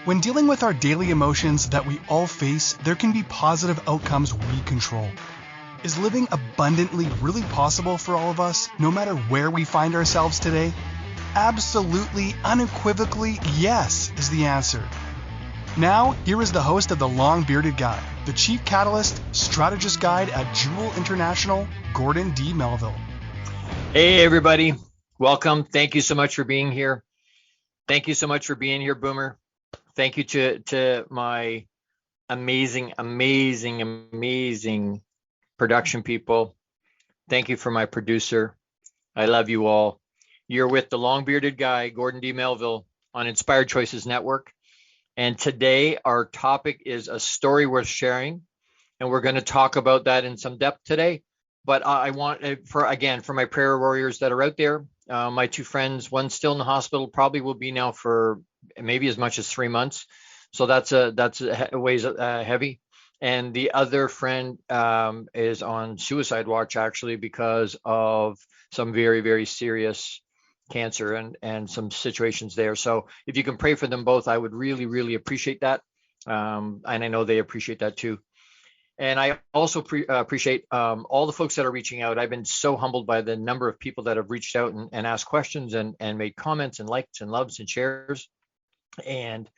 When dealing with our daily emotions that we all face, there can be positive outcomes we control. Is living abundantly really possible for all of us, no matter where we find ourselves today? Absolutely, unequivocally, yes is the answer. Now, here is the host of The Long Bearded Guy, the Chief Catalyst, Strategist Guide at Jewel International, Gordon D. Melville. Hey, everybody. Welcome. Thank you so much for being here. Thank you so much for being here, Boomer. Thank you to my amazing production people. Thank you for my producer. I love you all. You're with the Long Bearded Guy, Gordon D. Melville, on Inspired Choices Network. And today our topic is a story worth sharing. And we're going to talk about that in some depth today. But I want, for my prayer warriors that are out there, my two friends, one's still in the hospital, probably will be now for maybe as much as 3 months. So that's a ways heavy. And the other friend is on suicide watch, actually, because of some very, very serious cancer and some situations there. So if you can pray for them both, I would really, really appreciate that. And I know they appreciate that too. And I also appreciate all the folks that are reaching out. I've been so humbled by the number of people that have reached out and asked questions and made comments and likes and loves and shares. And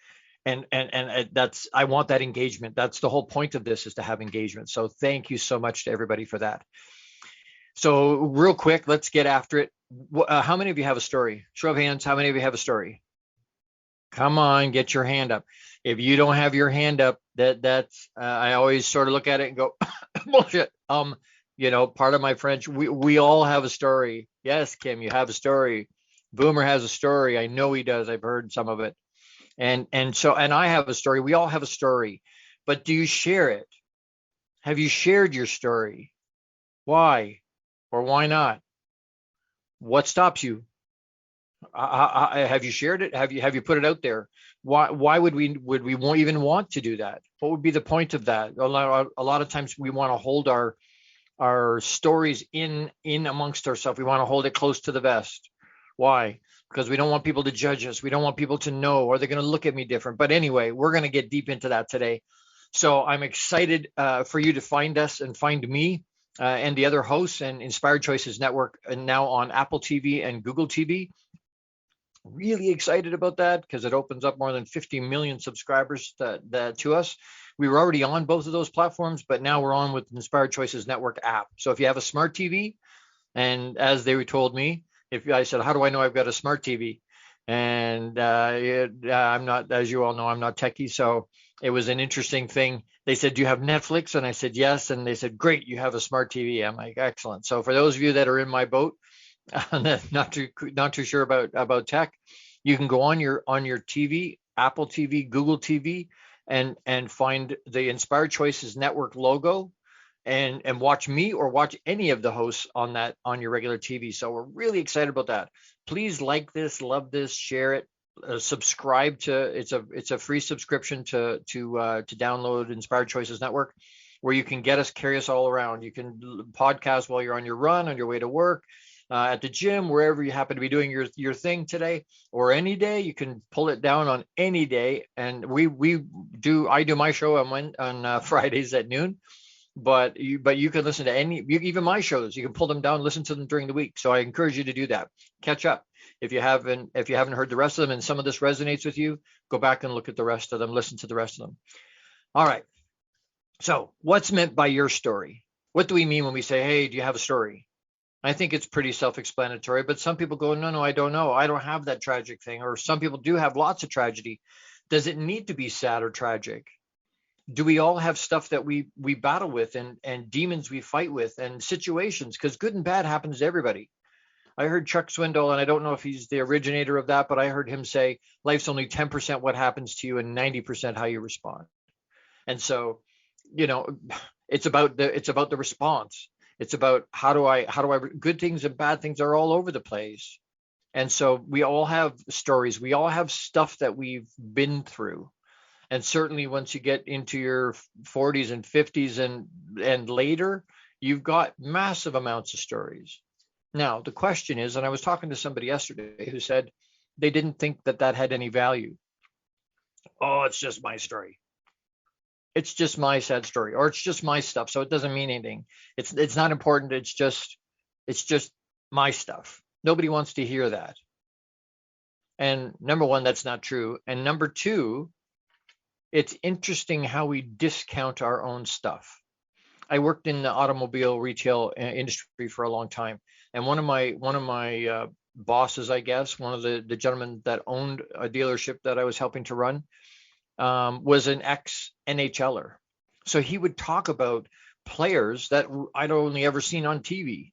that's, I want that engagement. That's the whole point of this, is to have engagement. So thank you so much to everybody for that. So real quick, let's get after it. How many of you have a story? Show of hands. How many of you have a story? Come on, get your hand up. If you don't have your hand up, that's I always sort of look at it and go, bullshit. Part of my French, we all have a story. Yes, Kim, you have a story. Boomer has a story. I know he does. I've heard some of it. And I have a story. We all have a story. But do you share it? Have you shared your story? Why or why not? What stops you? Have you shared it? Have you put it out there? Why would we even want to do that? What would be the point of that? A lot of times we want to hold our stories in amongst ourselves. We want to hold it close to the vest. Why? Because we don't want people to judge us. We don't want people to know, or they're going to look at me different. But anyway, we're going to get deep into that today. So I'm excited for you to find us and find me and the other hosts and Inspired Choices Network, and now on Apple TV and Google TV. Really excited about that because it opens up more than 50 million subscribers to us. We were already on both of those platforms, but now we're on with the Inspired Choices Network app. So if you have a smart TV, and as they told me, if I said, how do I know I've got a smart TV? And I'm not, as you all know, I'm not techie. So it was an interesting thing. They said, do you have Netflix? And I said, yes. And they said, great, you have a smart TV. I'm like, excellent. So for those of you that are in my boat, not too sure about tech, you can go on your TV, Apple TV, Google TV, and find the Inspired Choices Network logo and watch me or watch any of the hosts on your regular TV. So we're really excited about that. Please like this, love this, share it, subscribe to it's a free subscription to download Inspired Choices Network, where you can carry us all around. You can podcast while you're on your run, on your way to work, at the gym, wherever you happen to be doing your thing today or any day. You can pull it down on any day. And I do my show on Fridays at noon, but you can listen to even my shows. You can pull them down, listen to them during the week. So I encourage you to do that. Catch up. If you haven't heard the rest of them and some of this resonates with you, go back and look at the rest of them, listen to the rest of them. All right. So what's meant by your story? What do we mean when we say, hey, do you have a story? I think it's pretty self-explanatory, but some people go, no, I don't know. I don't have that tragic thing. Or some people do have lots of tragedy. Does it need to be sad or tragic? Do we all have stuff that we battle with and demons we fight with and situations? Because good and bad happens to everybody. I heard Chuck Swindoll, and I don't know if he's the originator of that, but I heard him say, life's only 10% what happens to you and 90% how you respond. And so, it's about the response. It's about how do I good things and bad things are all over the place. And so we all have stories. We all have stuff that we've been through. And certainly once you get into your 40s and 50s and later, you've got massive amounts of stories. Now, the question is, and I was talking to somebody yesterday who said they didn't think that had any value. Oh, it's just my story. It's just my sad story, or it's just my stuff, so it doesn't mean anything. It's not important. It's just my stuff. Nobody wants to hear that. And number one, that's not true. And number two, it's interesting how we discount our own stuff. I worked in the automobile retail industry for a long time, and one of my bosses, I guess, one of the gentlemen that owned a dealership that I was helping to run, was an ex NHLer. So he would talk about players that I'd only ever seen on TV,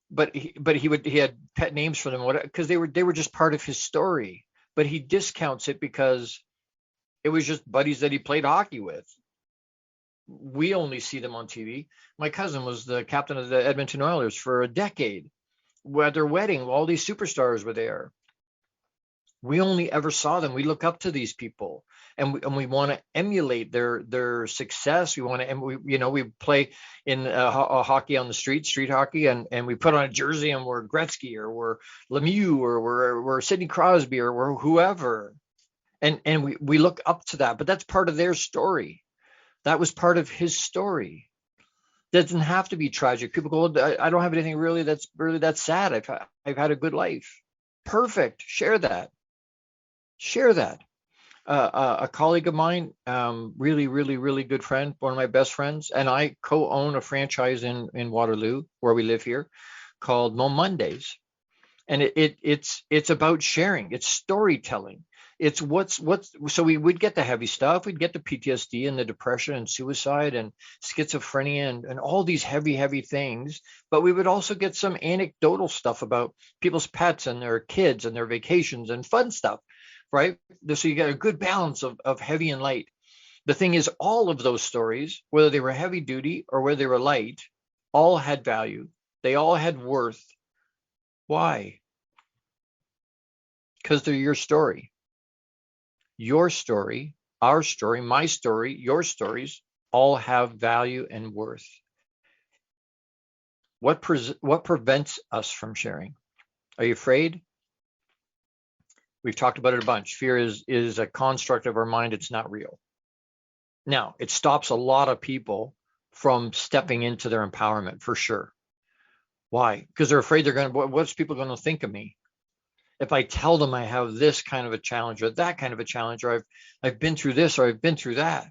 but he had pet names for them because they were just part of his story. But he discounts it because it was just buddies that he played hockey with. We only see them on TV. My cousin was the captain of the Edmonton Oilers for a decade. At their wedding, all these superstars were there. We only ever saw them. We look up to these people, and we want to emulate their success. We want to, and we play in hockey on the street hockey, and we put on a jersey and we're Gretzky or we're Lemieux or we're Sidney Crosby or we're whoever, and we look up to that. But that's part of their story. That was part of his story. Doesn't have to be tragic. People go, I don't have anything really that's sad. I've had a good life. Perfect. Share that. Share that. A colleague of mine, really, really, really good friend, one of my best friends, and I co-own a franchise in Waterloo, where we live here, called Mo Mondays, and it's about sharing. It's storytelling. It's what's so we would get the heavy stuff. We'd get the PTSD and the depression and suicide and schizophrenia and all these heavy things. But we would also get some anecdotal stuff about people's pets and their kids and their vacations and fun stuff, right? So you get a good balance of heavy and light. The thing is, all of those stories, whether they were heavy duty or whether they were light, all had value. They all had worth. Why? Because they're your story. Your story, our story, my story, your stories all have value and worth. What prevents us from sharing? Are you afraid? We've talked about it a bunch. Fear is a construct of our mind. It's not real. Now, it stops a lot of people from stepping into their empowerment, for sure. Why? Because they're afraid what's people going to think of me? If I tell them I have this kind of a challenge or that kind of a challenge, or I've been through this or I've been through that,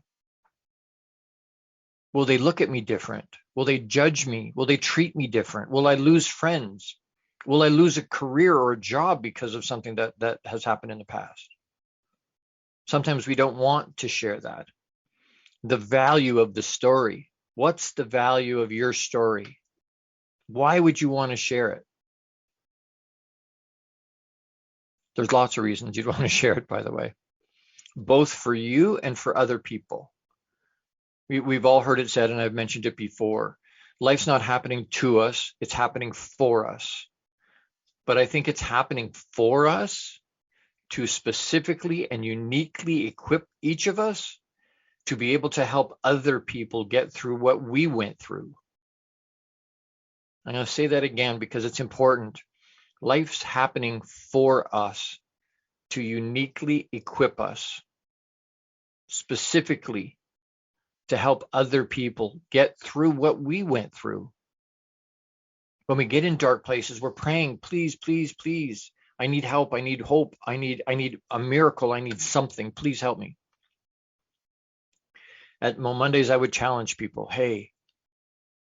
will they look at me different? Will they judge me? Will they treat me different? Will I lose friends? Will I lose a career or a job because of something that has happened in the past? Sometimes we don't want to share that. The value of the story. What's the value of your story? Why would you want to share it? There's lots of reasons you'd want to share it, by the way, both for you and for other people. We've all heard it said, and I've mentioned it before, life's not happening to us, it's happening for us. But I think it's happening for us to specifically and uniquely equip each of us to be able to help other people get through what we went through. I'm going to say that again because it's important. Life's happening for us to uniquely equip us, specifically to help other people get through what we went through. When we get in dark places, we're praying, please, please, please. I need help. I need hope. I need a miracle. I need something. Please help me. At Mondays, I would challenge people. Hey,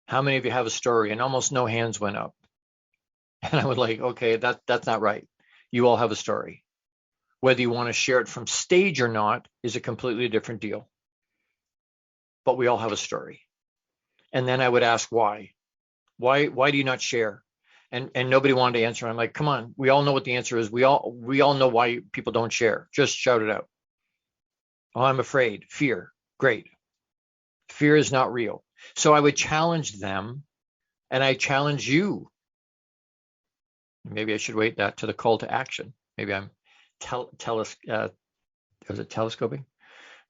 how many of you have a story? And almost no hands went up. And I would okay, that's not right. You all have a story. Whether you want to share it from stage or not is a completely different deal. But we all have a story. And then I would ask why. Why do you not share? And nobody wanted to answer. I'm like, come on, we all know what the answer is. We all know why people don't share. Just shout it out. Oh, I'm afraid. Fear. Great. Fear is not real. So I would challenge them, and I challenge you. Maybe I should wait that to the call to action. Maybe I'm telescoping?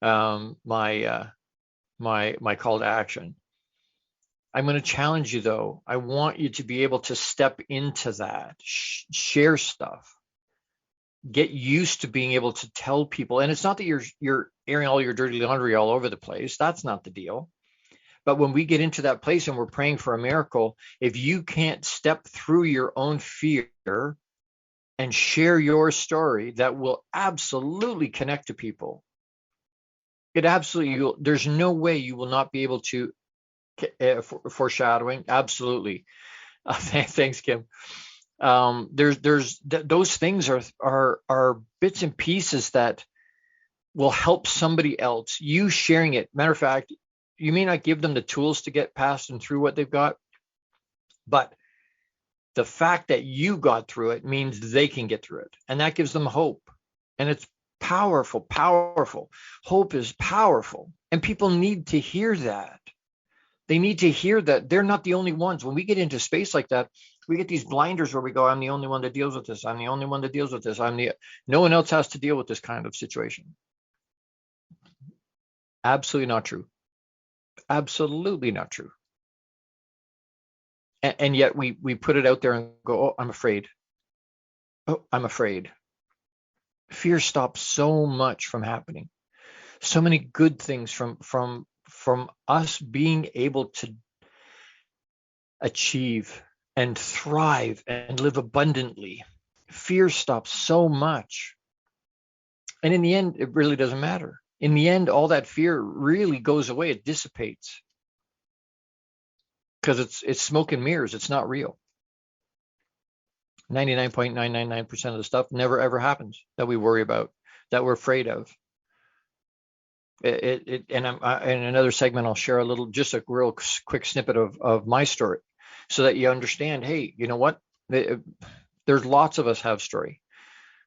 My call to action. I'm going to challenge you, though. I want you to be able to step into that, share stuff. get used to being able to tell people. And it's not that you're airing all your dirty laundry all over the place. That's not the deal. But when we get into that place and we're praying for a miracle, if you can't step through your own fear and share your story, that will absolutely connect to people. It absolutely, there's no way you will not be able to, foreshadowing. Absolutely. Thanks, Kim. Those things are bits and pieces that will help somebody else. You sharing it. Matter of fact, you may not give them the tools to get past and through what they've got, but the fact that you got through it means they can get through it, and that gives them hope. And it's powerful, powerful. Hope is powerful, and people need to hear that. They need to hear that they're not the only ones. When we get into space like that, we get these blinders where we go, I'm the only one that deals with this. I'm the only one that deals with this. No one else has to deal with this kind of situation. Absolutely not true. Absolutely not true. And yet we put it out there and go, oh, I'm afraid. Oh, I'm afraid. Fear stops so much from happening. So many good things from us being able to achieve and thrive and live abundantly. Fear stops so much. And in the end, it really doesn't matter. In the end, all that fear really goes away. It dissipates. Because it's smoke and mirrors. It's not real. 99.999% of the stuff never ever happens that we worry about, that we're afraid of. And in another segment, I'll share just a real quick snippet of my story, so that you understand. Hey, you know what? There's lots of us have story.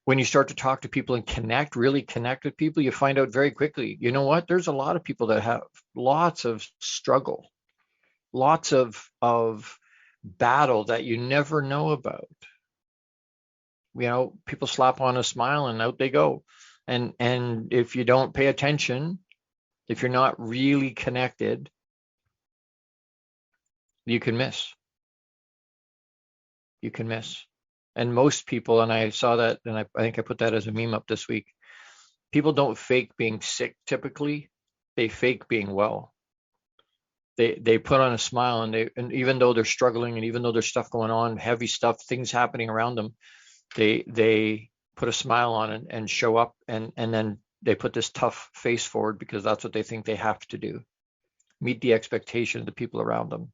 When you start to talk to people and really connect with people, you find out very quickly. You know what? There's a lot of people that have lots of struggle, lots of battle that you never know about. You know, people slap on a smile and out they go. And if you don't pay attention, if you're not really connected, you can miss. You can miss. And most people, and I saw that, and I think I put that as a meme up this week, people don't fake being sick typically. They fake being well. They put on a smile, and even though they're struggling, and even though there's stuff going on, heavy stuff, things happening around them, they put a smile on and show up, and then they put this tough face forward because that's what they think they have to do. Meet the expectation of the people around them.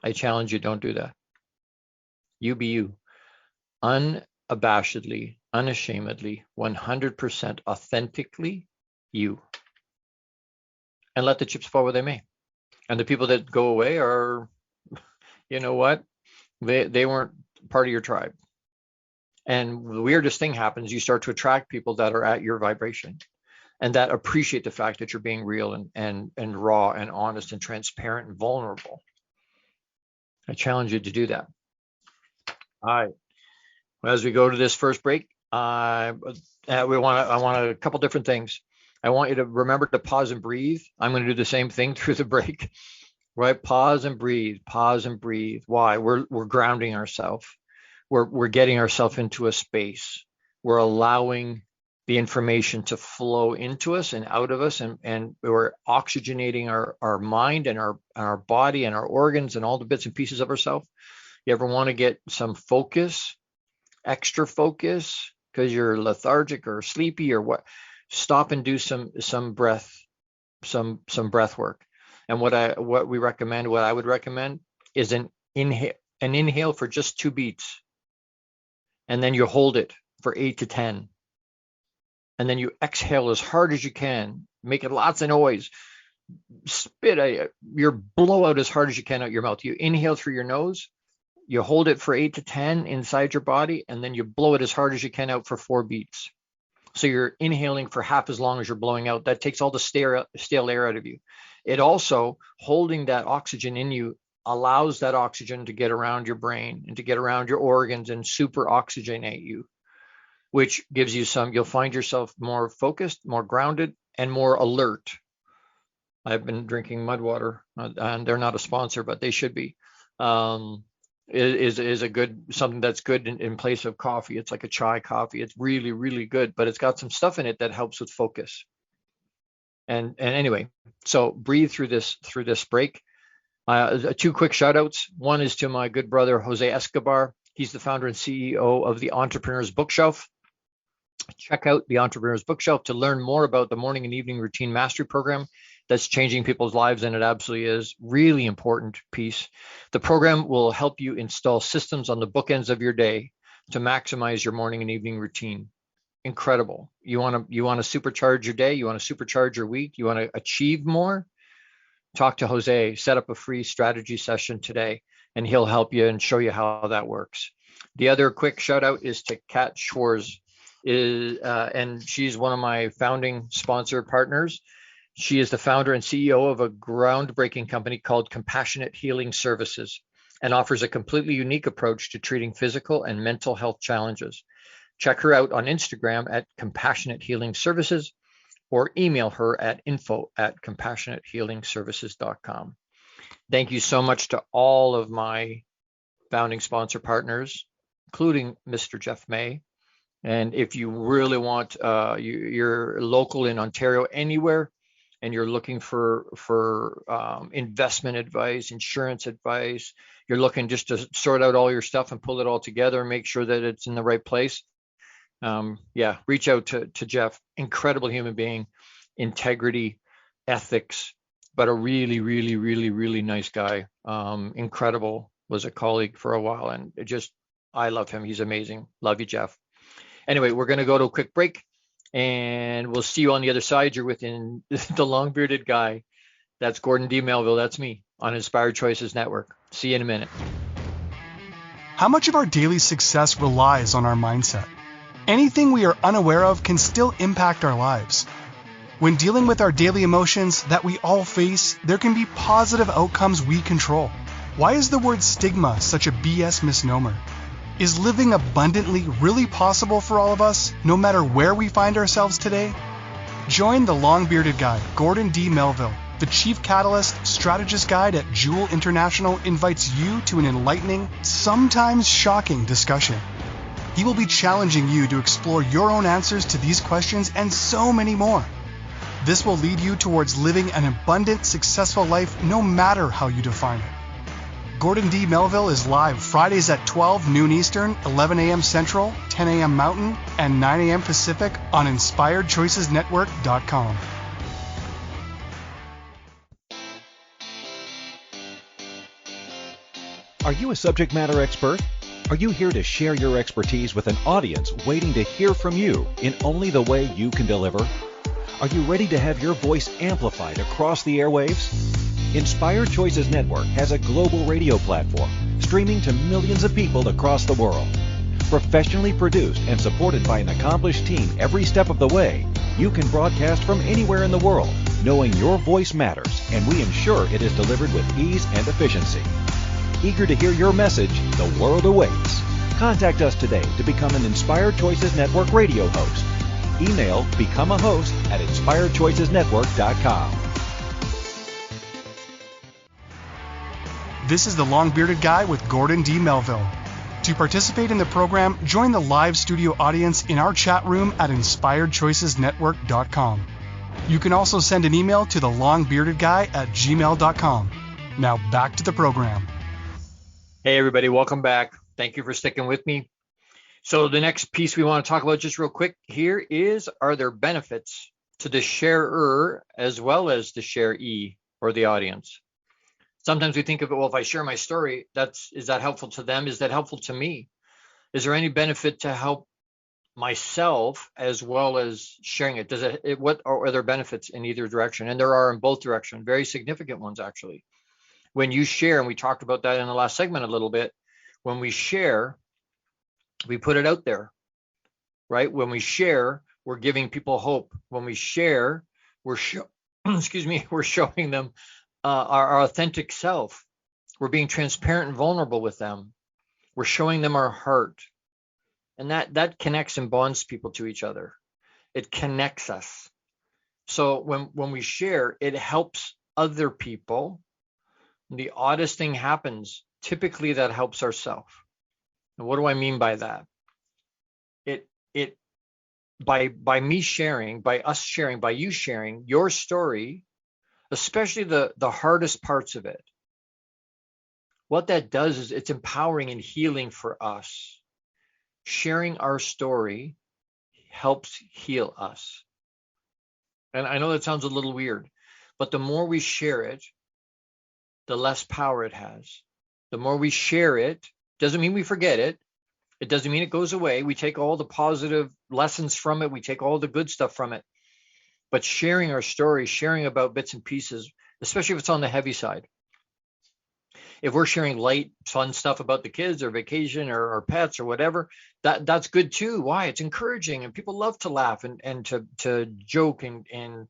I challenge you, don't do that. You be you. Unabashedly, unashamedly, 100% authentically you. And let the chips fall where they may. And the people that go away are, you know what? They weren't part of your tribe. And the weirdest thing happens, you start to attract people that are at your vibration and that appreciate the fact that you're being real and raw and honest and transparent and vulnerable. I challenge you to do that. All right. As we go to this first break, I want a couple different things. I want you to remember to pause and breathe. I'm going to do the same thing through the break, right? Pause and breathe, pause and breathe. Why? We're grounding ourselves. We're getting ourselves into a space. We're allowing the information to flow into us and out of us, and we're oxygenating our mind and our body and our organs and all the bits and pieces of ourselves. You ever want to get some focus, extra focus, because you're lethargic or sleepy or what? Stop and do some breath work. And what I would recommend is an inhale for just 2 beats. And then you hold it for 8 to 10. And then you exhale as hard as you can, making lots of noise. Spit your blow out as hard as you can out your mouth. You inhale through your nose, you hold it for 8 to 10 inside your body, and then you blow it as hard as you can out for 4 beats. So you're inhaling for half as long as you're blowing out. That takes all the stale air out of you. It also, holding that oxygen in you, allows that oxygen to get around your brain and to get around your organs and super oxygenate you, which gives you you'll find yourself more focused, more grounded, and more alert. I've been drinking mud water, and they're not a sponsor, but they should be. is a good, something that's good in place of coffee. It's like a chai coffee. It's really, really good, but it's got some stuff in it that helps with focus. And anyway, so breathe through this break. Two quick shout outs. One is to my good brother, Jose Escobar. He's the founder and CEO of the Entrepreneur's Bookshelf. Check out the Entrepreneur's Bookshelf to learn more about the morning and evening routine mastery program that's changing people's lives, and it absolutely is. Really important piece. The program will help you install systems on the bookends of your day to maximize your morning and evening routine. Incredible. You want to supercharge your day, you want to supercharge your week, you want to achieve more. Talk to Jose, set up a free strategy session today, and he'll help you and show you how that works. The other quick shout out is to Kat Schwarz, and she's one of my founding sponsor partners. She is the founder and CEO of a groundbreaking company called Compassionate Healing Services, and offers a completely unique approach to treating physical and mental health challenges. Check her out on Instagram at Compassionate Healing Services, or email her at info@compassionatehealingservices.com. Thank you so much to all of my founding sponsor partners, including Mr. Jeff May. And if you really want, you're local in Ontario, anywhere, and you're looking for investment advice, insurance advice, you're looking just to sort out all your stuff and pull it all together and make sure that it's in the right place, reach out to Jeff. Incredible human being, integrity, ethics, but a really, really, really, really nice guy. Incredible. Was a colleague for a while, and I love him. He's amazing. Love you, Jeff. Anyway, we're going to go to a quick break, and we'll see you on the other side. You're within the long bearded guy. That's Gordon D. Melville. That's me on Inspired Choices Network. See you in a minute. How much of our daily success relies on our mindset? Anything we are unaware of can still impact our lives. When dealing with our daily emotions that we all face, there can be positive outcomes we control. Why is the word stigma such a BS misnomer? Is living abundantly really possible for all of us, no matter where we find ourselves today? Join the long-bearded guy, Gordon D. Melville. The Chief Catalyst Strategist Guide at Jewel International invites you to an enlightening, sometimes shocking discussion. He will be challenging you to explore your own answers to these questions and so many more. This will lead you towards living an abundant, successful life no matter how you define it. Gordon D. Melville is live Fridays at 12 noon Eastern, 11 a.m. Central, 10 a.m. Mountain, and 9 a.m. Pacific on InspiredChoicesNetwork.com. Are you a subject matter expert? Are you here to share your expertise with an audience waiting to hear from you in only the way you can deliver? Are you ready to have your voice amplified across the airwaves? Inspired Choices Network has a global radio platform streaming to millions of people across the world. Professionally produced and supported by an accomplished team every step of the way, you can broadcast from anywhere in the world, knowing your voice matters, and we ensure it is delivered with ease and efficiency. Eager to hear your message, the world awaits. Contact us today to become an Inspired Choices Network radio host. Email become a host at inspiredchoicesnetwork.com. This is the long-bearded guy with Gordon D. Melville. To participate in the program, join the live studio audience in our chat room at inspiredchoicesnetwork.com. You can also send an email to the longbeardedguy@gmail.com. Now back to the program. Hey everybody, welcome back. Thank you for sticking with me. So the next piece we want to talk about just real quick here is, are there benefits to the sharer as well as the sharee or the audience? Sometimes we think of it, well, if I share my story, is that helpful to them? Is that helpful to me? Is there any benefit to help myself as well as sharing it? What are there benefits in either direction? And there are in both directions, very significant ones actually. When you share, and we talked about that in the last segment a little bit, when we share, we put it out there, right? When we share, we're giving people hope. When we share, we're showing them our authentic self. We're being transparent and vulnerable with them. We're showing them our heart. And that connects and bonds people to each other. It connects us. So when we share, it helps other people. The oddest thing happens typically that helps ourselves. And what do I mean by that? It by me sharing, by us sharing, by you sharing your story, especially the hardest parts of it, what that does is it's empowering and healing for us. Sharing our story helps heal us. And I know that sounds a little weird, but the more we share it, the less power it has. The more we share it, doesn't mean we forget it. It doesn't mean it goes away. We take all the positive lessons from it. We take all the good stuff from it. But sharing our story, sharing about bits and pieces, especially if it's on the heavy side. If we're sharing light, fun stuff about the kids or vacation or pets or whatever, that's good too. Why? It's encouraging, and people love to laugh and to joke and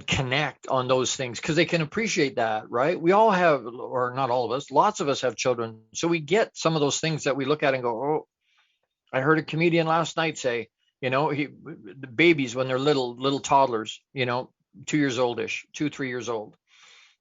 connect on those things because they can appreciate that, right? We all have, or not all of us, lots of us have children. So we get some of those things that we look at and go, oh, I heard a comedian last night say, the babies when they're little toddlers, 2 years oldish, 2-3 years old.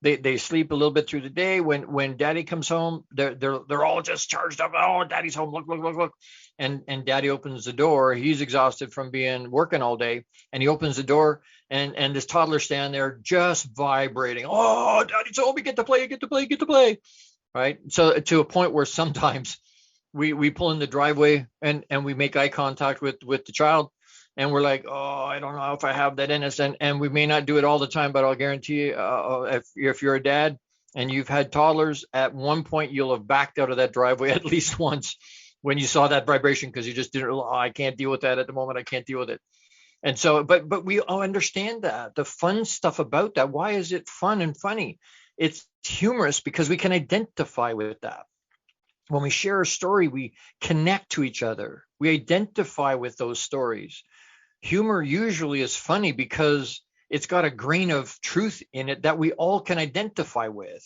They sleep a little bit through the day. When daddy comes home, they're all just charged up. Oh, daddy's home. Look. And daddy opens the door. He's exhausted from working all day. And he opens the door and this toddler stand there just vibrating. Oh, daddy's home. We get to play. Right. So to a point where sometimes we pull in the driveway and we make eye contact with the child. And we're like, oh, I don't know if I have that in us. And we may not do it all the time, but I'll guarantee you, if you're a dad and you've had toddlers, at one point you'll have backed out of that driveway at least once when you saw that vibration because you just didn't, I can't deal with that at the moment. I can't deal with it. And so, but we all understand that. The fun stuff about that, why is it fun and funny? It's humorous because we can identify with that. When we share a story, we connect to each other. We identify with those stories. Humor usually is funny because it's got a grain of truth in it that we all can identify with.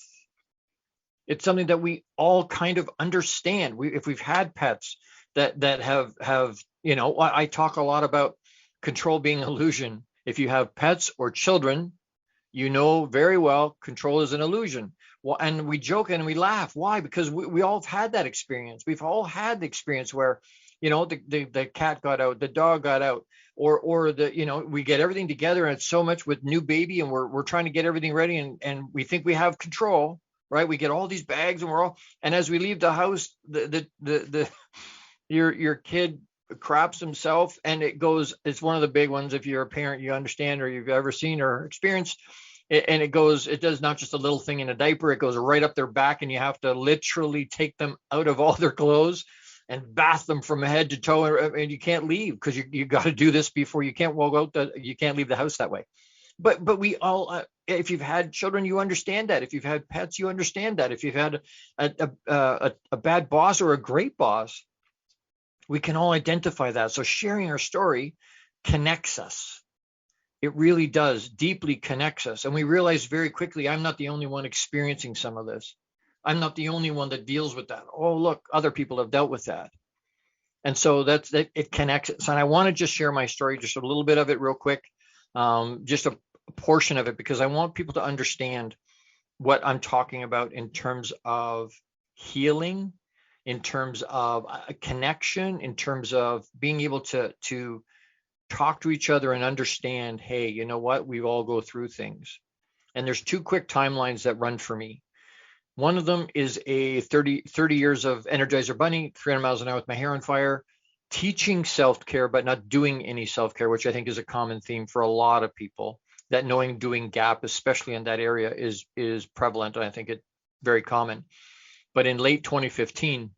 It's something that we all kind of understand. If we've had pets that have I talk a lot about control being illusion. If you have pets or children, you know very well control is an illusion. Well, and we joke and we laugh. Why? Because we all have had that experience. We've all had the experience where, the cat got out, the dog got out, or we get everything together and it's so much with new baby and we're trying to get everything ready and we think we have control, right? We get all these bags and as we leave the house, your kid craps himself and it's one of the big ones. If you're a parent, you understand, or you've ever seen or experienced it, and it does not just a little thing in a diaper, it goes right up their back and you have to literally take them out of all their clothes and bath them from head to toe, and you can't leave because you got to do this before you can't walk out. You can't leave the house that way. But we all, if you've had children, you understand that. If you've had pets, you understand that. If you've had a bad boss or a great boss, we can all identify that. So sharing our story connects us. It really does, deeply connects us, and we realize very quickly, I'm not the only one experiencing some of this. I'm not the only one that deals with that. Oh, look, other people have dealt with that. And so it connects us. And I want to just share my story, just a little bit of it real quick, just a portion of it, because I want people to understand what I'm talking about in terms of healing, in terms of a connection, in terms of being able to talk to each other and understand, hey, you know what? We all go through things. And there's 2 quick timelines that run for me. One of them is a 30 years of Energizer Bunny, 300 miles an hour with my hair on fire, teaching self-care, but not doing any self-care, which I think is a common theme for a lot of people. That knowing doing gap, especially in that area, is prevalent. And I think it's very common. But in late 2015,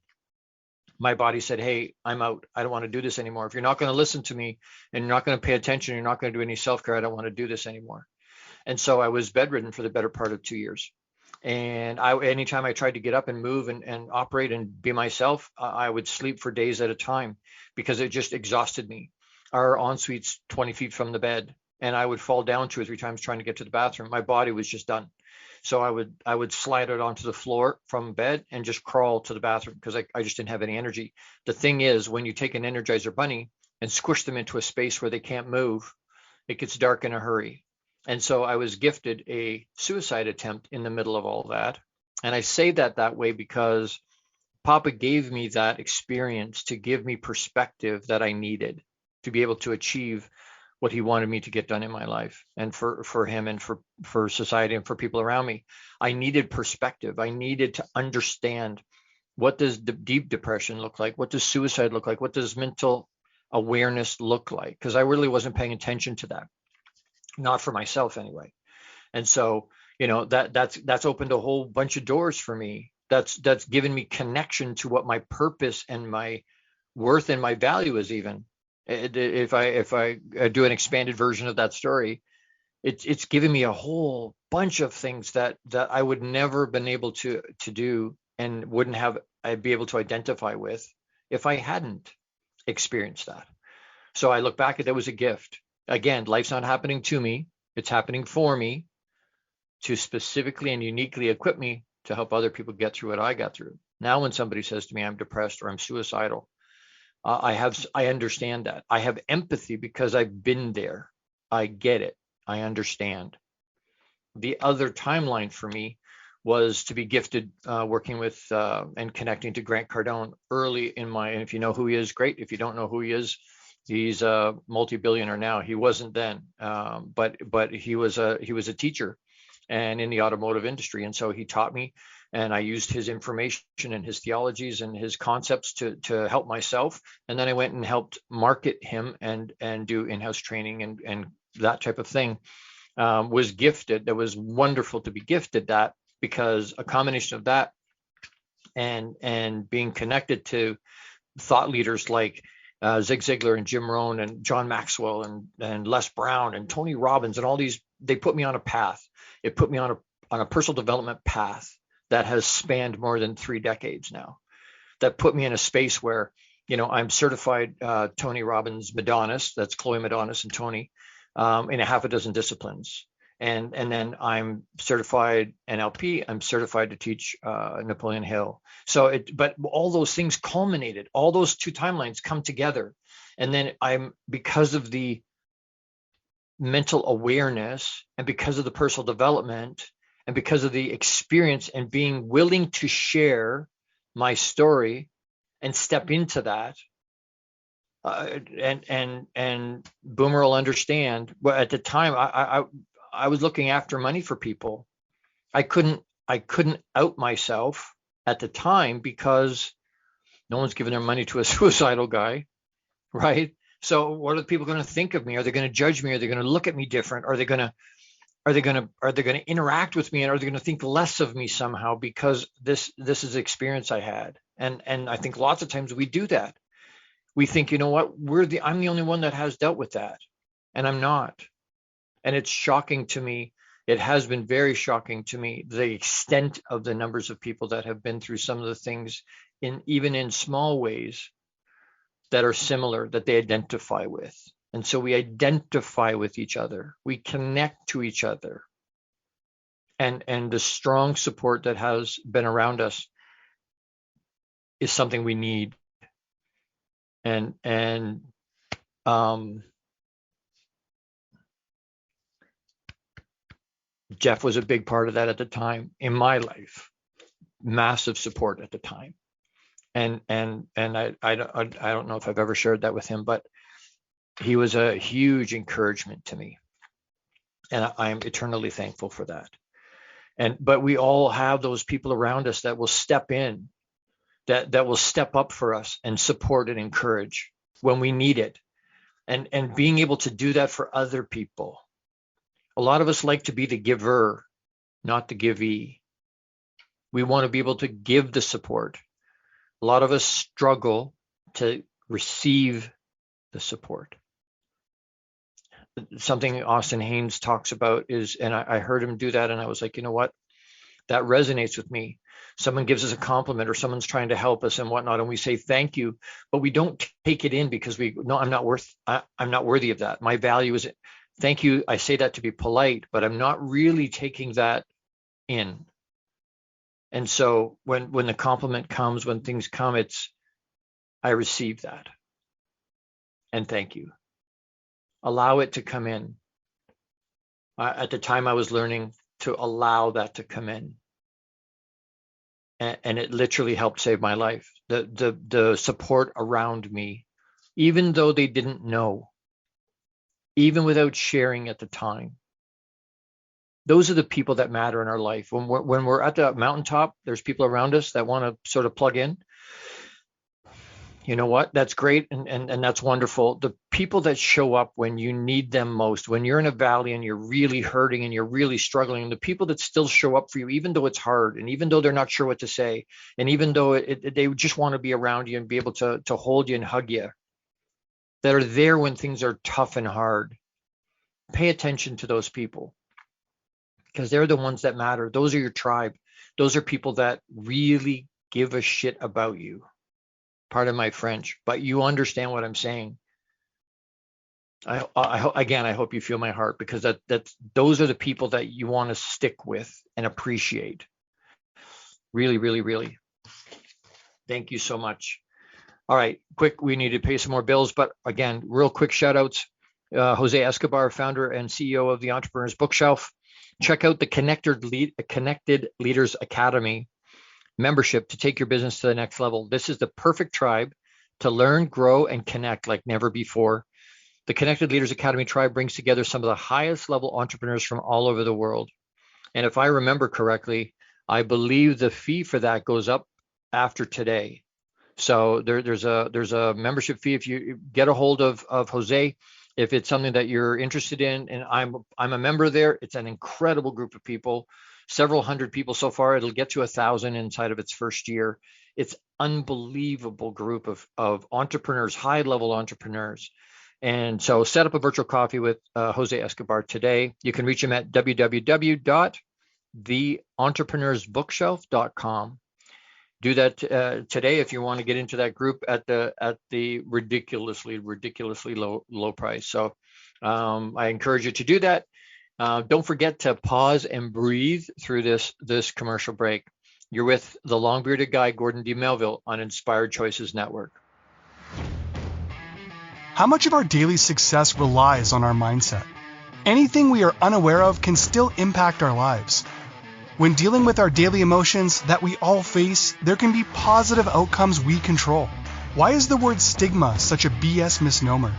my body said, hey, I'm out. I don't want to do this anymore. If you're not going to listen to me and you're not going to pay attention, you're not going to do any self-care, I don't want to do this anymore. And so I was bedridden for the better part of 2 years. And anytime I tried to get up and move and operate and be myself, I would sleep for days at a time because it just exhausted me. Our ensuite's 20 feet from the bed, and I would fall down 2 or 3 times trying to get to the bathroom. My body was just done. So I would slide it onto the floor from bed and just crawl to the bathroom because I just didn't have any energy. The thing is, when you take an Energizer Bunny and squish them into a space where they can't move, it gets dark in a hurry. And so I was gifted a suicide attempt in the middle of all that. And I say that way because Papa gave me that experience to give me perspective that I needed to be able to achieve what he wanted me to get done in my life, and for him and for society and for people around me. I needed perspective. I needed to understand, what does deep depression look like? What does suicide look like? What does mental awareness look like? Because I really wasn't paying attention to that, not for myself anyway. And so, that's opened a whole bunch of doors for me. That's given me connection to what my purpose and my worth and my value is. Even if I do an expanded version of that story, it's given me a whole bunch of things that I would never been able to do, and wouldn't have I'd be able to identify with if I hadn't experienced that. So I look back at it was a gift. Again, life's not happening to me, it's happening for me, to specifically and uniquely equip me to help other people get through what I got through. Now, when somebody says to me, I'm depressed or I'm suicidal, I understand that. I have empathy because I've been there. I get it. I understand. The other timeline for me was to be gifted working with and connecting to Grant Cardone early in my, and if you know who he is, great. If you don't know who he is, he's a multi-billionaire now. He wasn't then, but he was a teacher and in the automotive industry. And so he taught me, and I used his information and his theologies and his concepts to help myself. And then I went and helped market him and do in-house training and that type of thing. Was gifted. That was wonderful to be gifted that, because a combination of that and being connected to thought leaders like Zig Ziglar and Jim Rohn and John Maxwell and Les Brown and Tony Robbins and all these, they put me on a path. It put me on a personal development path that has spanned more than 3 decades now. That put me in a space where, I'm certified Tony Robbins Madonist. That's Chloe Madonist and Tony in a half a dozen disciplines. And then I'm certified NLP. I'm certified to teach Napoleon Hill. But all those things culminated, all those 2 timelines come together. And then because of the mental awareness and because of the personal development and because of the experience and being willing to share my story and step into that, and Boomer will understand. But at the time, I was looking after money for people. I couldn't out myself at the time because no one's giving their money to a suicidal guy, right? So what are the people going to think of me? Are they going to judge me? Are they going to look at me different? Are they going to interact with me? And are they going to think less of me somehow because this is the experience I had? And I think lots of times we do that. We think, you know what, I'm the only one that has dealt with that, and I'm not. And it's shocking to me. It has been very shocking to me, the extent of the numbers of people that have been through some of the things, even in small ways, that are similar, that they identify with. And so we identify with each other. We connect to each other. And the strong support that has been around us is something we need. And Jeff was a big part of that at the time in my life. Massive support at the time. And I don't know if I've ever shared that with him, but he was a huge encouragement to me. And I'm eternally thankful for that. But we all have those people around us that will step in, that will step up for us and support and encourage when we need it. And being able to do that for other people. A lot of us like to be the giver, not the givee. We want to be able to give the support. A lot of us struggle to receive the support. Something Austin Haynes talks about is, and I heard him do that, and I was like, you know what? That resonates with me. Someone gives us a compliment or someone's trying to help us and whatnot, and we say thank you, but we don't take it in because I'm not worthy of that. My value is thank you. I say that to be polite, but I'm not really taking that in. And so when the compliment comes, when things come, I receive that. And thank you. Allow it to come in. At the time I was learning to allow that to come in. and it literally helped save my life. The support around me, even though they didn't know, even without sharing at the time. Those are the people that matter in our life. When we're at the mountaintop, there's people around us that want to sort of plug in. You know what? That's great, and that's wonderful. The people that show up when you need them most, when you're in a valley and you're really hurting and you're really struggling, the people that still show up for you, even though it's hard, and even though they're not sure what to say, and even though they just want to be around you and be able to hold you and hug you, that are there when things are tough and hard. Pay attention to those people, because they're the ones that matter. Those are your tribe. Those are people that really give a shit about you. Pardon my French, but you understand what I'm saying. I hope you feel my heart, because those are the people that you want to stick with and appreciate. Really, really, really. Thank you so much. All right, quick, we need to pay some more bills, but again, real quick shout outs. Jose Escobar, founder and CEO of the Entrepreneur's Bookshelf. Check out the Connected Leaders Academy membership to take your business to the next level. This is the perfect tribe to learn, grow, and connect like never before. The Connected Leaders Academy tribe brings together some of the highest level entrepreneurs from all over the world. And if I remember correctly, I believe the fee for that goes up after today. So there's a membership fee. If you get a hold of Jose, if it's something that you're interested in, and I'm a member there. It's an incredible group of people. Several hundred people so far. It'll get to 1,000 inside of its first year. It's unbelievable group of entrepreneurs, high level entrepreneurs. And so set up a virtual coffee with Jose Escobar today. You can reach him at www.theentrepreneur'sbookshelf.com. Do that today if you want to get into that group at the ridiculously low price. So I encourage you to do that. Don't forget to pause and breathe through this commercial break. You're with the long-bearded guy, Gordon D. Melville, on Inspired Choices Network. How much of our daily success relies on our mindset? Anything we are unaware of can still impact our lives. When dealing with our daily emotions that we all face, there can be positive outcomes we control. Why is the word stigma such a BS misnomer?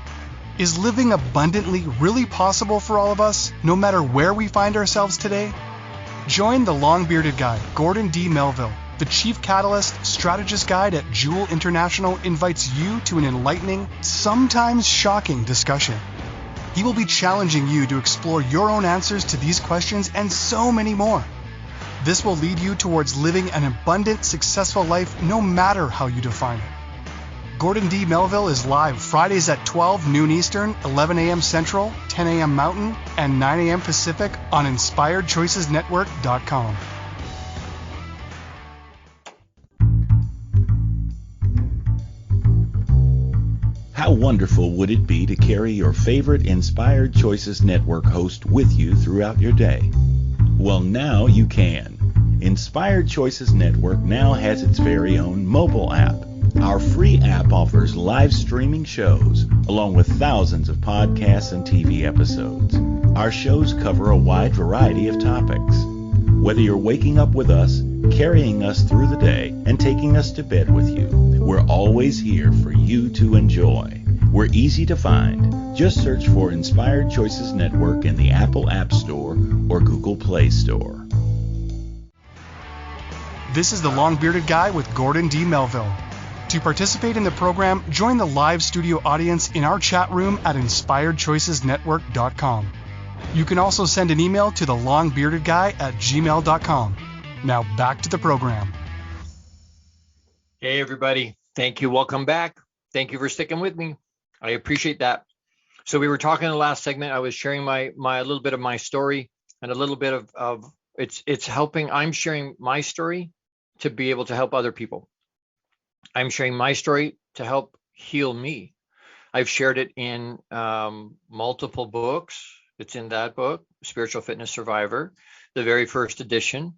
Is living abundantly really possible for all of us, no matter where we find ourselves today? Join the long-bearded guy, Gordon D. Melville. The Chief Catalyst Strategist Guide at Jewel International invites you to an enlightening, sometimes shocking discussion. He will be challenging you to explore your own answers to these questions and so many more. This will lead you towards living an abundant, successful life no matter how you define it. Gordon D. Melville is live Fridays at 12 noon Eastern, 11 a.m. Central, 10 a.m. Mountain, and 9 a.m. Pacific on InspiredChoicesNetwork.com. How wonderful would it be to carry your favorite Inspired Choices Network host with you throughout your day? Well, now you can. Inspired Choices Network now has its very own mobile app. Our free app offers live streaming shows, along with thousands of podcasts and TV episodes. Our shows cover a wide variety of topics. Whether you're waking up with us, carrying us through the day, and taking us to bed with you, we're always here for you to enjoy. We're easy to find. Just search for Inspired Choices Network in the Apple App Store or Google Play Store. This is the long-bearded guy with Gordon D. Melville. To participate in the program, join the live studio audience in our chat room at InspiredChoicesNetwork.com. You can also send an email to thelongbeardedguy@gmail.com. Now back to the program. Hey, everybody. Thank you. Welcome back. Thank you for sticking with me. I appreciate that. So we were talking in the last segment. I was sharing my little bit of my story and a little bit of it's helping. I'm sharing my story to be able to help other people. I'm sharing my story to help heal me. I've shared it in multiple books. It's in that book, Spiritual Fitness Survivor, the very first edition.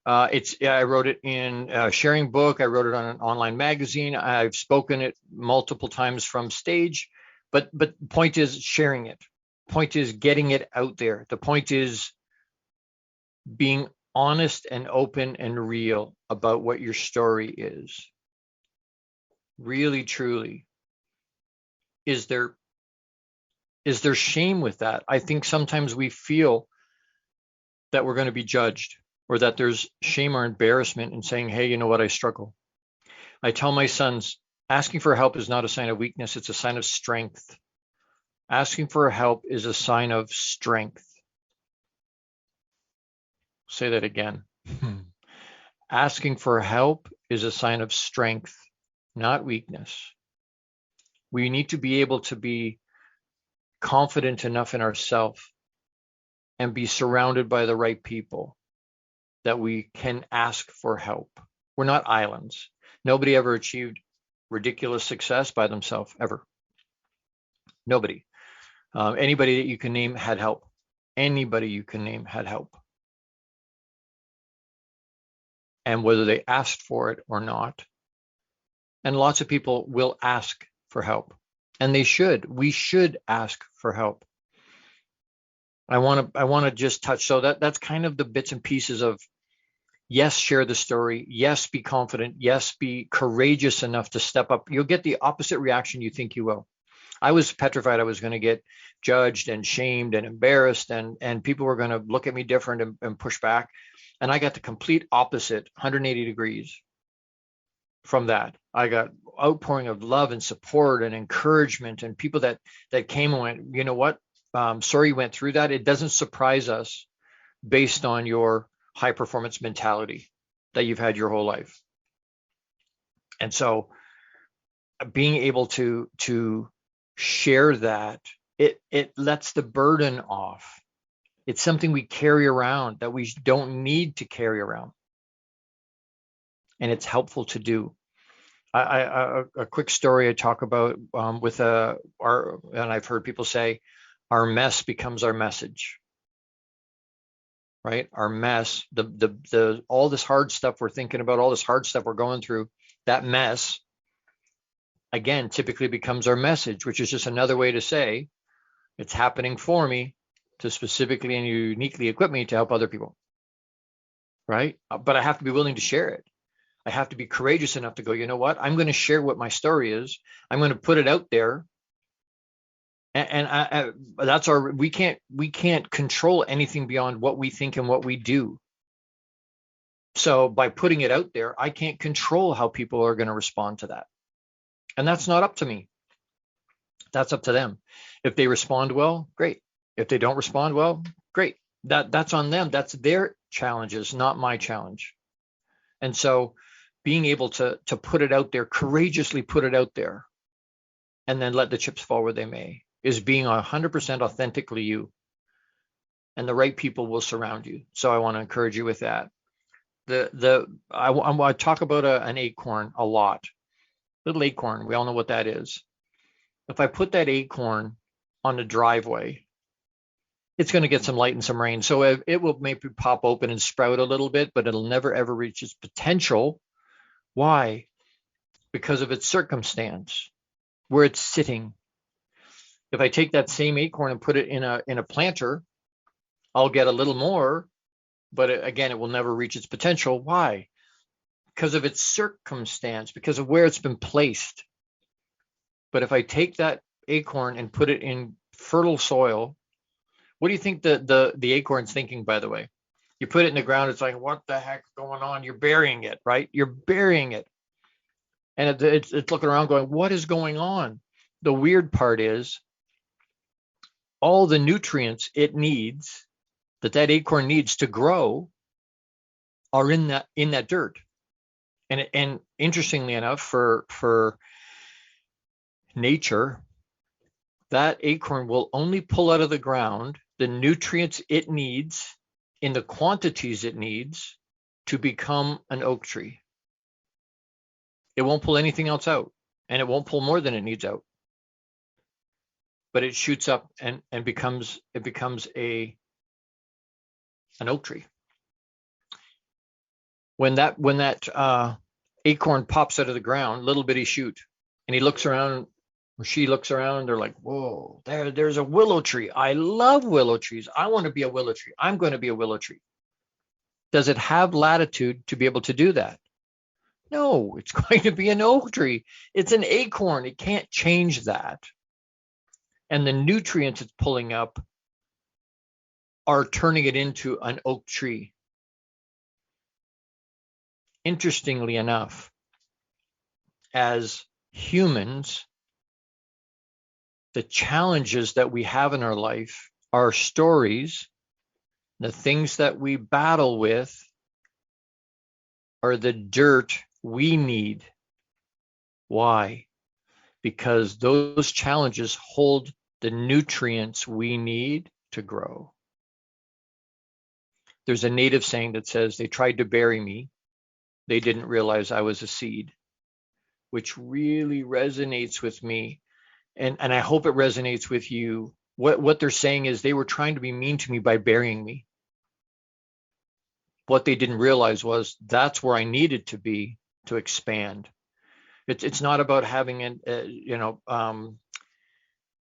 I wrote it in a sharing book. I wrote it on an online magazine. I've spoken it multiple times from stage, but the point is sharing it. Point is getting it out there. The point is being honest and open and real about what your story is. Really, truly. Is there shame with that? I think sometimes we feel that we're going to be judged, or that there's shame or embarrassment in saying, hey, you know what, I struggle. I tell my sons, asking for help is not a sign of weakness, it's a sign of strength. Asking for help is a sign of strength. Say that again. Asking for help is a sign of strength, not weakness. We need to be able to be confident enough in ourselves and be surrounded by the right people that we can ask for help. We're not islands. Nobody ever achieved ridiculous success by themselves, ever. Nobody. Anybody that you can name had help. Anybody you can name had help. And whether they asked for it or not. And lots of people will ask for help. And they should. We should ask for help. I want to just touch. So that's kind of the bits and pieces of, yes, share the story. Yes, be confident. Yes, be courageous enough to step up. You'll get the opposite reaction you think you will. I was petrified I was going to get judged and shamed and embarrassed, and people were going to look at me different and push back. And I got the complete opposite, 180 degrees from that. I got outpouring of love and support and encouragement, and people that came and went, you know what? Sorry you went through that. It doesn't surprise us based on your high performance mentality that you've had your whole life. And so being able to share that, it lets the burden off. It's something we carry around that we don't need to carry around. And it's helpful to do. A quick story I talk about and I've heard people say, our mess becomes our message. Right? Our mess, the all this hard stuff we're thinking about, all this hard stuff we're going through, that mess, again, typically becomes our message, which is just another way to say it's happening for me to specifically and uniquely equip me to help other people. Right? But I have to be willing to share it. I have to be courageous enough to go, you know what? I'm going to share what my story is. I'm going to put it out there. And that's we can't control anything beyond what we think and what we do. So by putting it out there, I can't control how people are going to respond to that. And that's not up to me. That's up to them. If they respond well, great. If they don't respond well, great. That's on them. That's their challenges, not my challenge. And so being able to put it out there, courageously put it out there, and then let the chips fall where they may, is being 100% authentically you. And the right people will surround you. So I want to encourage you with that. I talk about an acorn a lot. Little acorn, we all know what that is. If I put that acorn on the driveway, it's going to get some light and some rain. So it will maybe pop open and sprout a little bit, but it'll never ever reach its potential. Why? Because of its circumstance, where it's sitting. If I take that same acorn and put it in a planter, I'll get a little more, but again, it will never reach its potential. Why? Because of its circumstance, because of where it's been placed. But if I take that acorn and put it in fertile soil, what do you think the acorn's thinking, by the way? You put it in the ground, it's like, what the heck's going on? You're burying it, right? You're burying it. And it's looking around going, what is going on? The weird part is all the nutrients it needs, that acorn needs to grow, are in that dirt. And interestingly enough, for nature, that acorn will only pull out of the ground the nutrients it needs in the quantities it needs to become an oak tree. It won't pull anything else out, and it won't pull more than it needs out. But it shoots up and becomes an oak tree. When that acorn pops out of the ground, little bitty shoot, and he looks around, or she looks around, they're like, whoa, there's a willow tree. I love willow trees. I want to be a willow tree. I'm going to be a willow tree. Does it have latitude to be able to do that? No, it's going to be an oak tree. It's an acorn. It can't change that. And the nutrients it's pulling up are turning it into an oak tree. Interestingly enough, as humans, the challenges that we have in our life, our stories, the things that we battle with, are the dirt we need. Why? Because those challenges hold the nutrients we need to grow. There's a native saying that says, they tried to bury me. They didn't realize I was a seed, which really resonates with me. And I hope it resonates with you. What they're saying is they were trying to be mean to me by burying me. What they didn't realize was that's where I needed to be to expand. It's not about having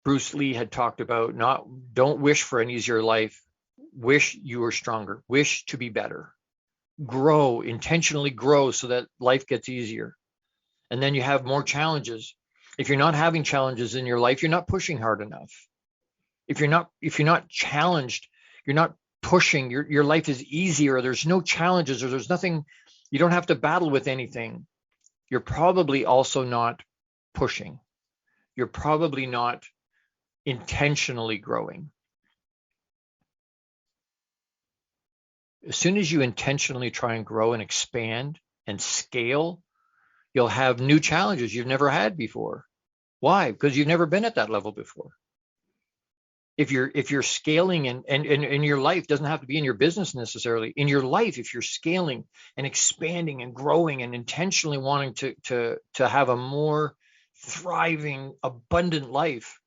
Bruce Lee had talked about, don't wish for an easier life. Wish you were stronger. Wish to be better. Grow, intentionally grow so that life gets easier. And then you have more challenges. If you're not having challenges in your life, you're not pushing hard enough. If you're not challenged, you're not pushing, your life is easier, there's no challenges, or there's nothing, you don't have to battle with anything. You're probably also not pushing. You're probably not intentionally growing. As soon as you intentionally try and grow and expand and scale, you'll have new challenges you've never had before. Why? Because you've never been at that level before. If you're scaling and in your life, doesn't have to be in your business necessarily. In your life, if you're scaling and expanding and growing and intentionally wanting to have a more thriving, abundant life,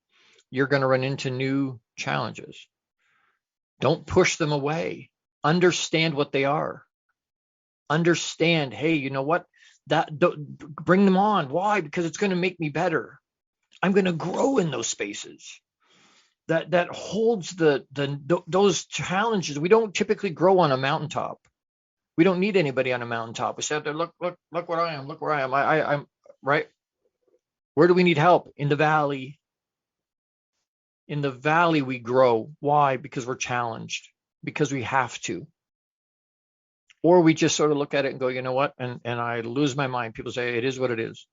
you're going to run into new challenges. Don't push them away. Understand what they are. Understand, hey, you know what? Bring them on. Why? Because it's going to make me better. I'm going to grow in those spaces. That holds those challenges. We don't typically grow on a mountaintop. We don't need anybody on a mountaintop. We say, look where I am. Look where I am. I'm right. Where do we need help? In the valley. In the valley we grow. Why? Because we're challenged. Because we have to. Or we just sort of look at it and go, you know what? And I lose my mind. People say it is what it is.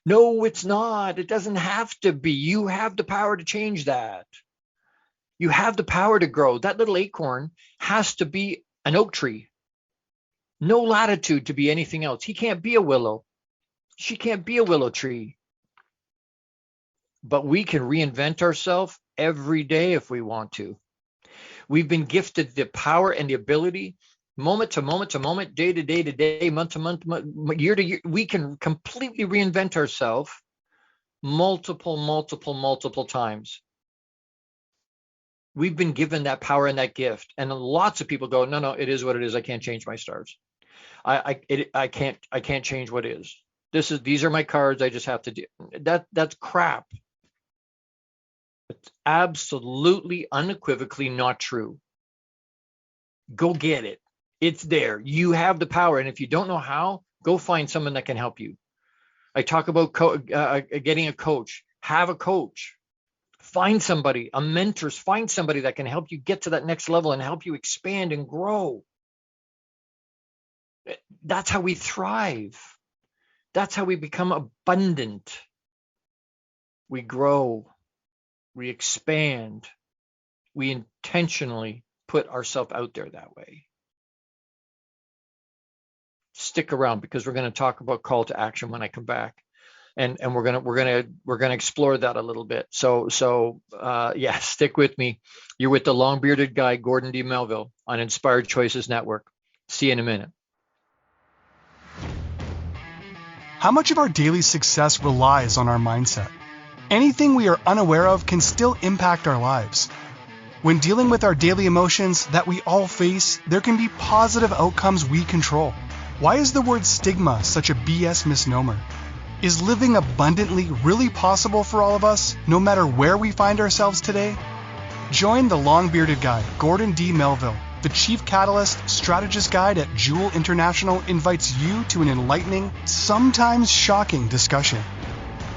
No, it's not. It doesn't have to be. You have the power to change that. You have the power to grow. That little acorn has to be an oak tree. No latitude to be anything else. He can't be a willow. She can't be a willow tree. But we can reinvent ourselves every day if we want to. We've been gifted the power and the ability, moment to moment to moment, day to day to day, month to month, year to year. We can completely reinvent ourselves multiple times. We've been given that power and that gift. And lots of people go, no, it is what it is. I can't change my stars. I can't change what is. These are my cards. I just have to do that. That's crap. It's absolutely unequivocally not true. Go get it. It's there. You have the power. And if you don't know how, go find someone that can help you. I talk about getting a coach. Have a coach. Find somebody, a mentor. Find somebody that can help you get to that next level and help you expand and grow. That's how we thrive. That's how we become abundant. We grow. We expand. We intentionally put ourselves out there that way. Stick around because we're going to talk about call to action when I come back, and we're gonna explore that a little bit. So stick with me. You're with the long-bearded guy, Gordon D. Melville, on Inspired Choices Network. See you in a minute. How much of our daily success relies on our mindset? Anything we are unaware of can still impact our lives. When dealing with our daily emotions that we all face, there can be positive outcomes we control. Why is the word stigma such a BS misnomer? Is living abundantly really possible for all of us, no matter where we find ourselves today? Join the long-bearded guy, Gordon D. Melville, The Chief Catalyst Strategist Guide at Jewel International invites you to an enlightening, sometimes shocking discussion.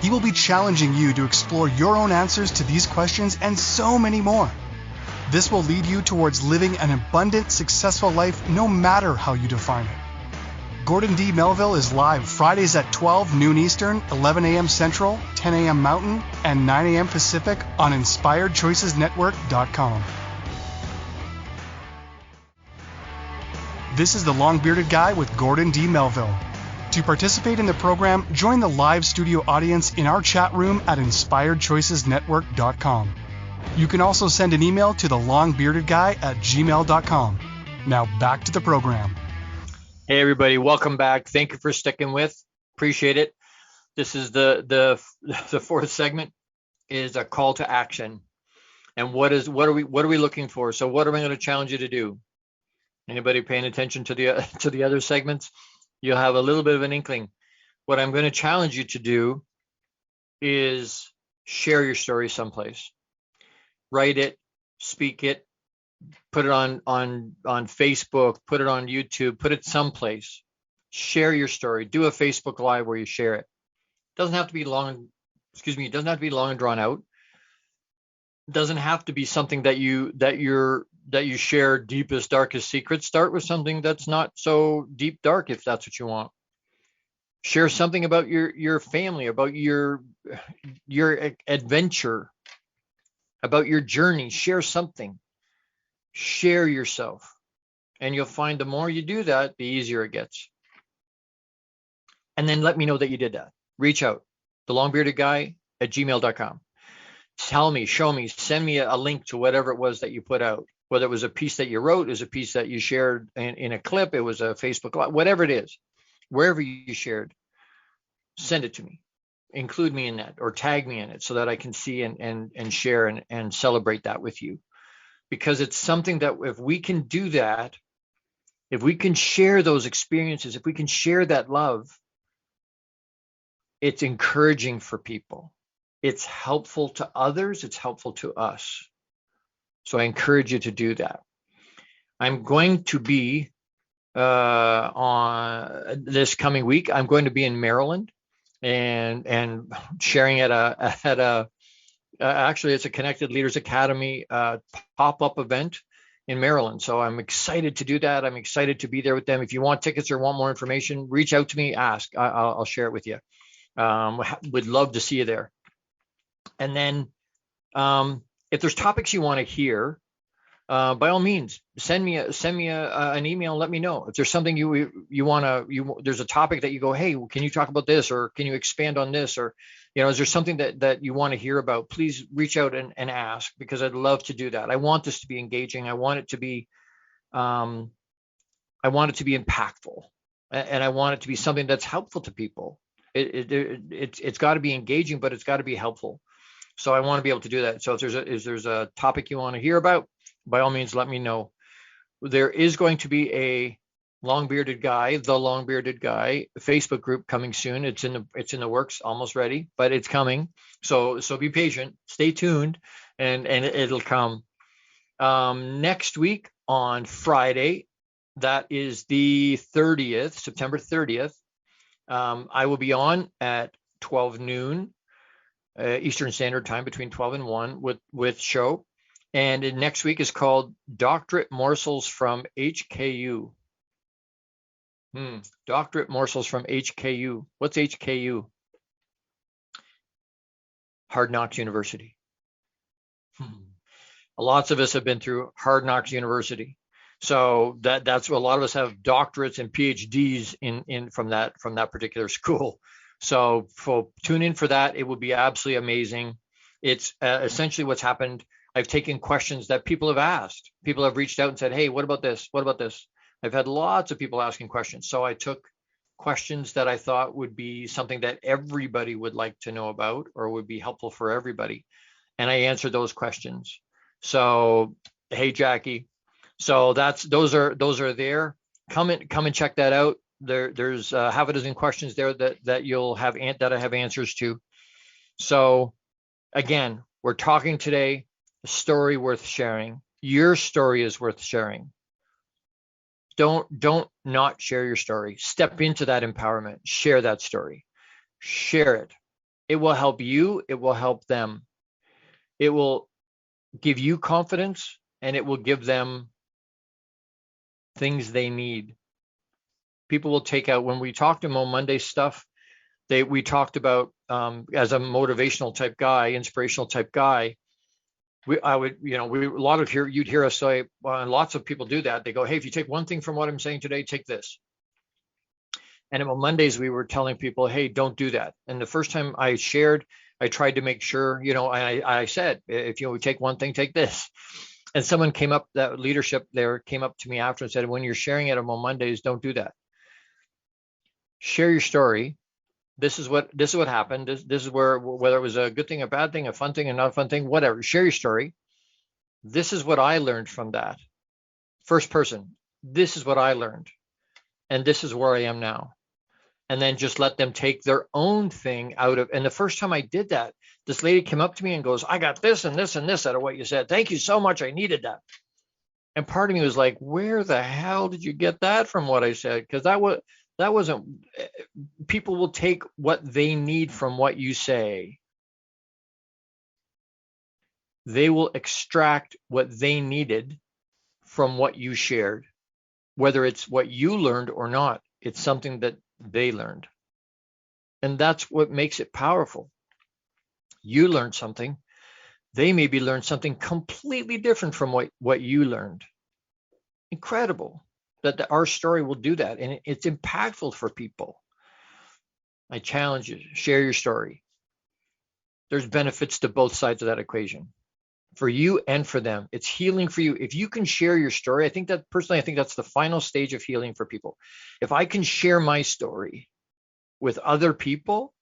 He will be challenging you to explore your own answers to these questions and so many more. This will lead you towards living an abundant, successful life no matter how you define it. Gordon D. Melville is live Fridays at 12 noon Eastern, 11 a.m. Central, 10 a.m. Mountain, and 9 a.m. Pacific on InspiredChoicesNetwork.com. This is the Long Bearded Guy with Gordon D. Melville. To participate in the program, join the live studio audience in our chat room at InspiredChoicesNetwork.com. You can also send an email to thelongbeardedguy@gmail.com. Now back to the program. Hey everybody, welcome back. Thank you for sticking with. Appreciate it. This is the fourth segment is a call to action. And what are we looking for? So what am I going to challenge you to do? Anybody paying attention to the other segments? You'll have a little bit of an inkling. What I'm going to challenge you to do is share your story someplace. Write it, speak it, put it on Facebook, put it on YouTube, put it someplace. Share your story. Do a Facebook Live where you share it. It doesn't have to be long. It doesn't have to be long and drawn out. It doesn't have to be something that you share deepest, darkest secrets. Start with something that's not so deep, dark, if that's what you want. Share something about your family, about your adventure, about your journey. Share something. Share yourself. And you'll find the more you do that, the easier it gets. And then let me know that you did that. Reach out. thelongbeardedguy@gmail.com. Tell me, show me, send me a link to whatever it was that you put out. Whether it was a piece that you wrote, it was a piece that you shared in a clip, it was a Facebook Live, whatever it is, wherever you shared, send it to me. Include me in that or tag me in it so that I can see and share and celebrate that with you. Because it's something that if we can do that, if we can share those experiences, if we can share that love, it's encouraging for people. It's helpful to others. It's helpful to us. So I encourage you to do that. I'm going to be on this coming week. I'm going to be in Maryland and sharing at a actually it's a Connected Leaders Academy pop-up event in Maryland. So I'm excited to do that. I'm excited to be there with them. If you want tickets or want more information, reach out to me. Ask. I'll share it with you. Would love to see you there. And then if there's topics you want to hear, by all means, send me an email and let me know. If there's something there's a topic that you go, hey, can you talk about this, or can you expand on this, or is there something that you want to hear about? Please reach out and ask, because I'd love to do that. I want this to be engaging. I want it to be impactful, and I want it to be something that's helpful to people. It's got to be engaging, but it's got to be helpful. So I want to be able to do that. So if there's a topic you want to hear about, by all means, let me know. There is going to be a Long Bearded Guy, the Long Bearded Guy Facebook group coming soon. It's in the works, almost ready, but it's coming. So be patient, stay tuned, and it'll come. Next week on Friday, that is the 30th, September 30th. I will be on at 12 noon Eastern Standard Time, between 12 and 1 with show. And next week is called Doctorate Morsels from HKU. Doctorate Morsels from HKU. What's HKU? Hard Knocks University. Lots of us have been through Hard Knocks University. So that's what a lot of us have doctorates and PhDs in from that particular school. So tune in for that. It will be absolutely amazing. It's essentially what's happened. I've taken questions that people have asked. People have reached out and said, hey, what about this? What about this? I've had lots of people asking questions. So I took questions that I thought would be something that everybody would like to know about, or would be helpful for everybody, and I answered those questions. So, hey, Jackie. So those are there. Come and check that out. There's half a dozen questions there that you'll have that I have answers to. So again, we're talking today, a story worth sharing. Your story is worth sharing. Don't not share your story. Step into that empowerment. Share that story. Share it. It will help you. It will help them. It will give you confidence, and it will give them things they need. People will take out, when we talked to them on Monday stuff, we talked about, as a motivational type guy, inspirational type guy, you'd hear us say, well, and lots of people do that. They go, hey, if you take one thing from what I'm saying today, take this. And on Mondays, we were telling people, hey, don't do that. And the first time I shared, I tried to make sure, I said, if you take one thing, take this. And someone came up, that leadership there came up to me after and said, when you're sharing it on Mondays, don't do that. Share your story. This is what happened. This is where, whether it was a good thing, a bad thing, a fun thing, a not fun thing, whatever, share your story. This is what I learned from that. First person, this is what I learned. And this is where I am now. And then just let them take their own thing out of, and the first time I did that, this lady came up to me and goes, I got this and this and this out of what you said. Thank you so much. I needed that. And part of me was like, where the hell did you get that from what I said? Because that wasn't, people will take what they need from what you say. They will extract what they needed from what you shared, whether it's what you learned or not. It's something that they learned. And that's what makes it powerful. You learned something. They maybe learned something completely different from what you learned. Incredible that our story will do that. And it's impactful for people. I challenge you, share your story. There's benefits to both sides of that equation, for you and for them. It's healing for you. If you can share your story, I think that's the final stage of healing for people. If I can share my story with other people,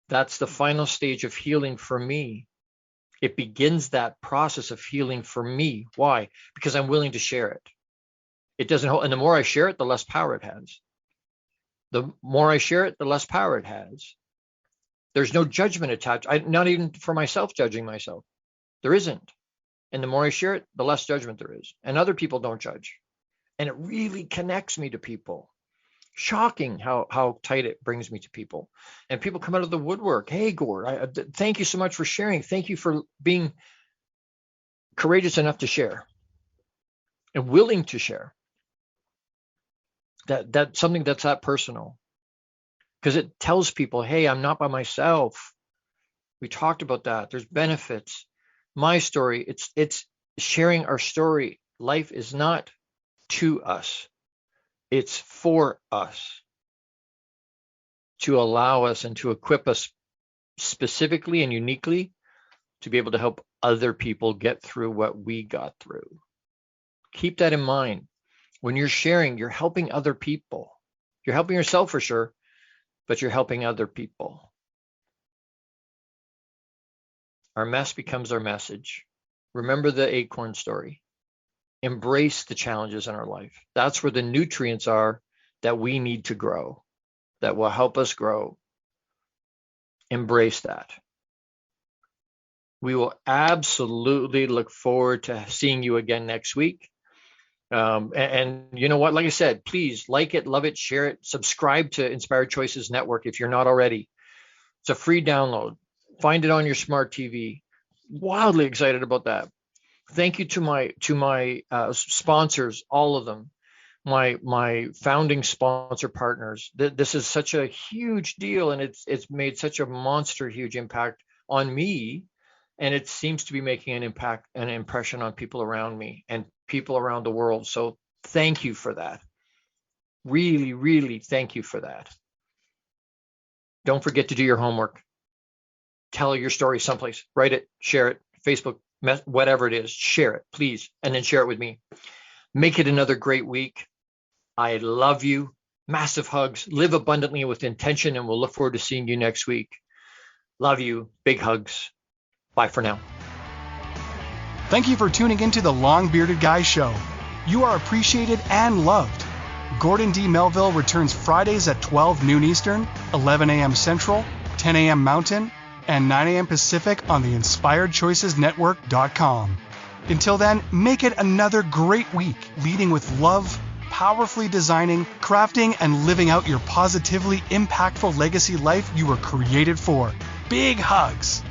that's the final stage of healing for me. It begins that process of healing for me. Why? Because I'm willing to share it. It doesn't hold, and the more I share it, the less power it has. The more I share it, the less power it has. There's no judgment attached. Not even for myself judging myself. There isn't. And the more I share it, the less judgment there is. And other people don't judge. And it really connects me to people. Shocking how tight it brings me to people. And people come out of the woodwork. Hey, Gord, thank you so much for sharing. Thank you for being courageous enough to share and willing to share. That's something that's that personal. Because it tells people, hey, I'm not by myself. We talked about that. There's benefits. My story, it's sharing our story. Life is not to us. It's for us, to allow us and to equip us specifically and uniquely to be able to help other people get through what we got through. Keep that in mind. When you're sharing, you're helping other people. You're helping yourself for sure, but you're helping other people. Our mess becomes our message. Remember the acorn story. Embrace the challenges in our life. That's where the nutrients are that we need to grow, that will help us grow. Embrace that. We will absolutely look forward to seeing you again next week. And you know what? Like I said, please like it, love it, share it, subscribe to Inspired Choices Network if you're not already. It's a free download. Find it on your smart TV. Wildly excited about that. Thank you to my sponsors, all of them, my founding sponsor partners. This is such a huge deal, and it's made such a monster huge impact on me, and it seems to be making an impression on people around me and people around the world. So thank you for that. Really, really thank you for that. Don't forget to do your homework. Tell your story someplace. Write it, share it, Facebook, whatever it is, share it, please, and then share it with me. Make it another great week. I love you. Massive hugs. Live abundantly with intention, and we'll look forward to seeing you next week. Love you. Big hugs. Bye for now. Thank you for tuning into the Long Bearded Guy Show. You are appreciated and loved. Gordon D. Melville returns Fridays at 12 noon Eastern, 11 a.m. Central, 10 a.m. Mountain, and 9 a.m. Pacific on the InspiredChoicesNetwork.com. Until then, make it another great week, leading with love, powerfully designing, crafting, and living out your positively impactful legacy life you were created for. Big hugs.